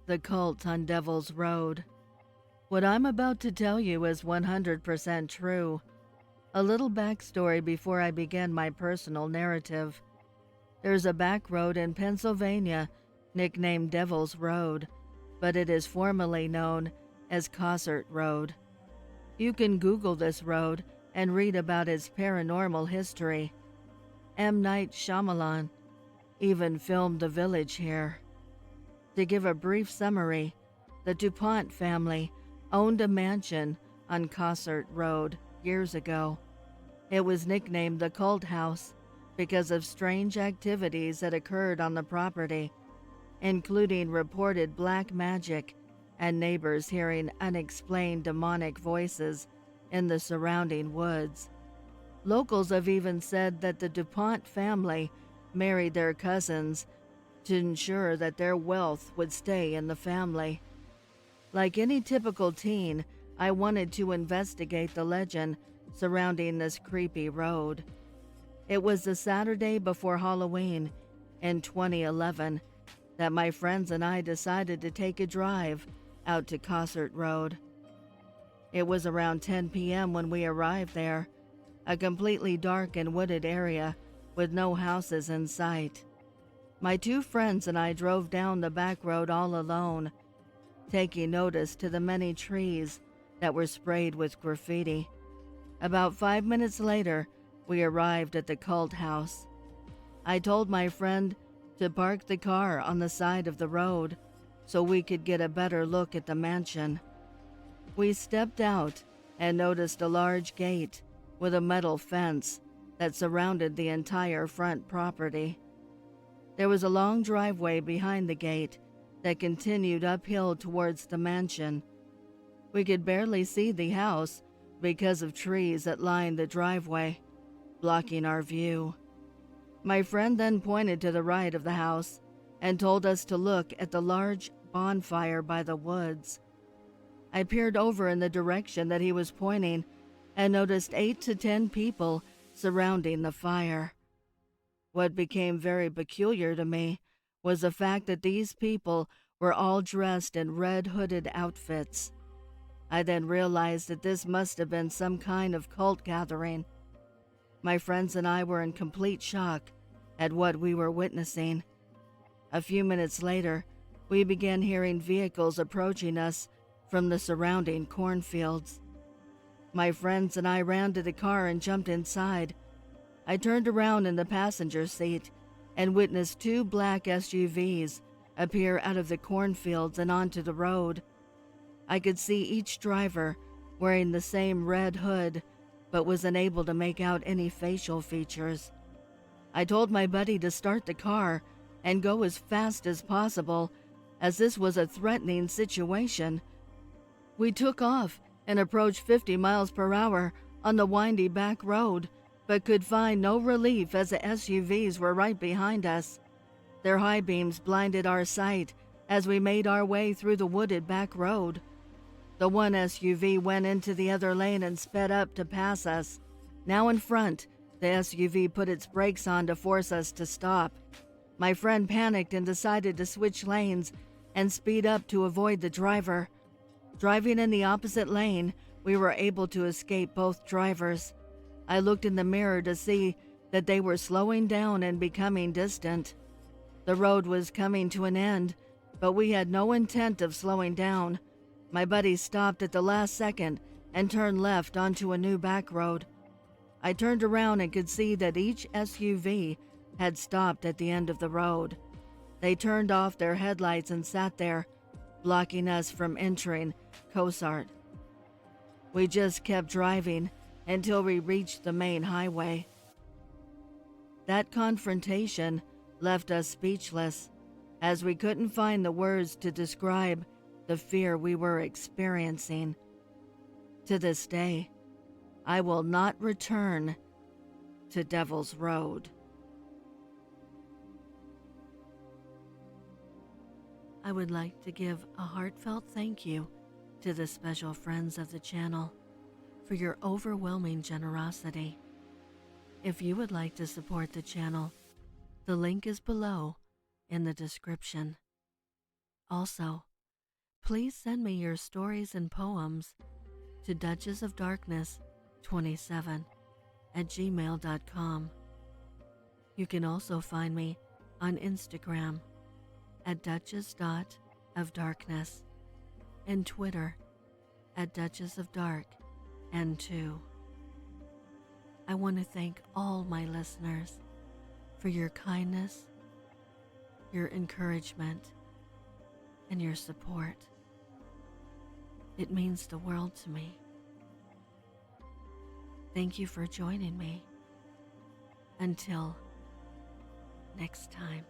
The Cult on Devil's Road. What I'm about to tell you is 100% true. A little backstory before I begin my personal narrative. There's a back road in Pennsylvania nicknamed Devil's Road, but it is formally known as Cossert Road. You can Google this road and read about its paranormal history. M. Night Shyamalan even filmed The Village here. To give a brief summary, the DuPont family owned a mansion on Cossert Road years ago. It was nicknamed the Cult House because of strange activities that occurred on the property, including reported black magic and neighbors hearing unexplained demonic voices in the surrounding woods. Locals have even said that the DuPont family married their cousins to ensure that their wealth would stay in the family. Like any typical teen, I wanted to investigate the legend surrounding this creepy road. It was the Saturday before Halloween in 2011 that my friends and I decided to take a drive out to Cossert Road. It was around 10 p.m. when we arrived there, a completely dark and wooded area with no houses in sight. My two friends and I drove down the back road all alone, taking notice to the many trees that were sprayed with graffiti. About 5 minutes later, we arrived at the Cult House. I told my friend to park the car on the side of the road so we could get a better look at the mansion. We stepped out and noticed a large gate with a metal fence that surrounded the entire front property. There was a long driveway behind the gate that continued uphill towards the mansion. We could barely see the house because of trees that lined the driveway, blocking our view. My friend then pointed to the right of the house and told us to look at the large bonfire by the woods. I peered over in the direction that he was pointing and noticed 8 to 10 people surrounding the fire. What became very peculiar to me was the fact that these people were all dressed in red hooded outfits. I then realized that this must have been some kind of cult gathering. My friends and I were in complete shock at what we were witnessing. A few minutes later, we began hearing vehicles approaching us from the surrounding cornfields. My friends and I ran to the car and jumped inside. I turned around in the passenger seat and witnessed 2 black SUVs appear out of the cornfields and onto the road. I could see each driver wearing the same red hood, but was unable to make out any facial features. I told my buddy to start the car and go as fast as possible, as this was a threatening situation. We took off and approached 50 miles per hour on the windy back road, but could find no relief as the SUVs were right behind us. Their high beams blinded our sight as we made our way through the wooded back road. The one SUV went into the other lane and sped up to pass us. Now in front, the SUV put its brakes on to force us to stop. My friend panicked and decided to switch lanes and speed up to avoid the driver. Driving in the opposite lane, we were able to escape both drivers. I looked in the mirror to see that they were slowing down and becoming distant. The road was coming to an end, but we had no intent of slowing down. My buddy stopped at the last second and turned left onto a new back road. I turned around and could see that each SUV had stopped at the end of the road. They turned off their headlights and sat there, blocking us from entering Cossert. We just kept driving until we reached the main highway. That confrontation left us speechless, as we couldn't find the words to describe the fear we were experiencing. To this day, I will not return to Devil's Road. I would like to give a heartfelt thank you to the special friends of the channel for your overwhelming generosity. If you would like to support the channel, the link is below in the description. Also, Please send me your stories and poems to duchessofdarkness27@gmail.com. You can also find me on Instagram at duchess.ofdarkness and Twitter at duchessofdarkn2. I want to thank all my listeners for your kindness, your encouragement, and your support. It means the world to me. Thank you for joining me. Until next time.